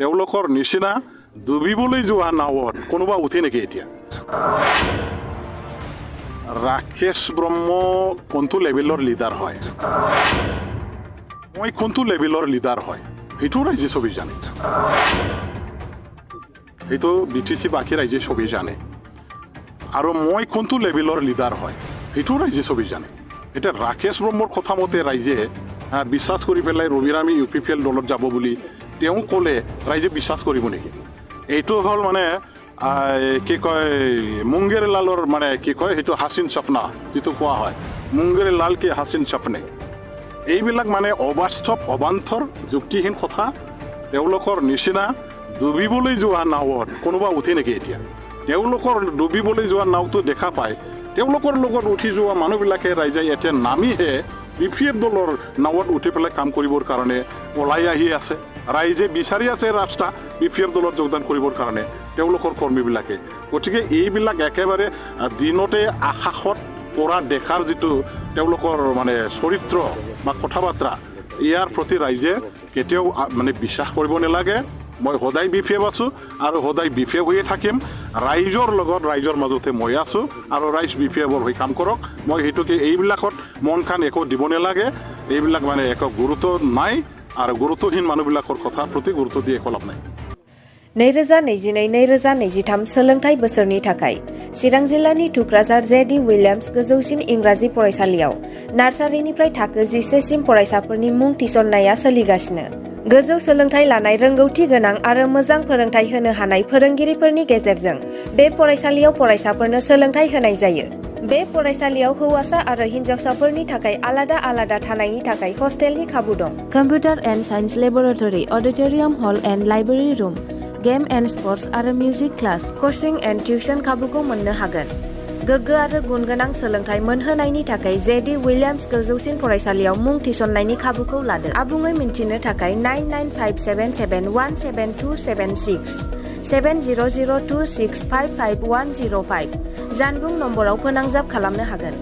তেওঁলোকৰ নিচিনা ডুবিবলৈ যোৱা নাৱত কোনোবা উঠে নেকি এতিয়া ৰাকেশ ব্ৰহ্ম কোনটো লেভেলৰ লিডাৰ হয় মই কোনটো লেভেলৰ লিডাৰ হয় সেইটো ৰাইজে চবেই জানে সেইটো বিটিসি বাকী ৰাইজে চবেই জানে আৰু মই কোনটো লেভেলৰ লিডাৰ হয় সেইটো ৰাইজে চবেই জানে এটা ৰাকেশ ব্ৰহ্মৰ কথা মতে ৰাইজে বিশ্বাস কৰি পেলাই ৰবিৰামী UPPL দলত যাব বুলি তেওঁ ক'লে ৰাইজে বিশ্বাস কৰিব নেকি এইটো হ'ল মানে কি কয় মুংগেৰ লালৰ মানে কি কয় সেইটো হাসিন সপনা যেটো কোৱা হয় মুংগেৰ লাল কি হাসিন সপনে এইবিলাক মানে অবাস্তৱ অবান্তৰ যুক্তিহীন কথা তেওঁলোকৰ নিচিনা ডুবিবলৈ যোৱা নাৱত কোনোবা উঠে নেকি এতিয়া তেওঁলোকৰ ডুবিবলৈ যোৱা নাওটো দেখা পায় তেওঁলোকৰ লগত উঠি যোৱা মানুহবিলাকে ৰাইজে এতিয়া নামিহে BPF দলৰ নাৱত উঠি পেলাই কাম কৰিবৰ কাৰণে ওলাই আহি আছে ৰাইজে বিচাৰি আছে ৰাস্তা BPF দলত যোগদান কৰিবৰ কাৰণে তেওঁলোকৰ কৰ্মীবিলাকে গতিকে এইবিলাক একেবাৰে দিনতে আকাশত পৰা দেখাৰ যিটো তেওঁলোকৰ মানে চৰিত্ৰ বা কথা বাৰ্তা ইয়াৰ প্ৰতি ৰাইজে কেতিয়াও মানে বিশ্বাস কৰিব নালাগে মই সদায় BPF আছো আৰু সদায় BPF হৈয়ে থাকিম ৰাইজৰ লগত ৰাইজৰ মাজতে মই আছো আৰু ৰাইজ BPFৰ হৈ কাম কৰক মই হেতুকে এইবিলাকত মন খান একো দিব নালাগে এইবিলাক মানে একো গুৰুত্ব নাই আৰু গুৰুত্বহীন মানুহবিলাকৰ কথা প্ৰতি গুৰুত্ব দিয়ে একো লাভ নাই 2022-2023 सोलोंथाइ बोसोरनि थाखाय चिरां जिल्लानि टुक्राझार JD विलियम्स गोजौसिन इंराजि फरायसालियाव नार्सारिनिफ्राय थाखो 11 सिम फरायसाफोरनि मुं थिसननाया सोलिगासिनो गोजौ सोलोंथाइ लानाय रोंगौथि गोनां आरो मोजां फोरोंथाइ होनो हानाय फोरोंगिरिफोरनि गेजेरजों बे फरायसालियाव फरायसाफोरनो सोलोंथाइ होनाय जायो बे फरायसालियाव हौवासा आरो हिन्जावसाफोरनि थाखाय आलादा आलादा थानायनि थाखाय हस्टेलनि खाबु दं computer and science laboratory auditorium hall and library room game and sports आरो music class coaching and tuition खाबुखौ मोननो हागोन गोग्गो आरो गुनगोनां सोलोंथाइ मोनहोनायनि थाखाय JD विलियम्स गोजौसिन फरायसालियाव मुं थिसननायनि खाबुखौ लादो आबुङै मिन्थिनो थाखाय 9957717276 7002655105 जानबुं नम्बराव फोनांजाब खालामनो हागोन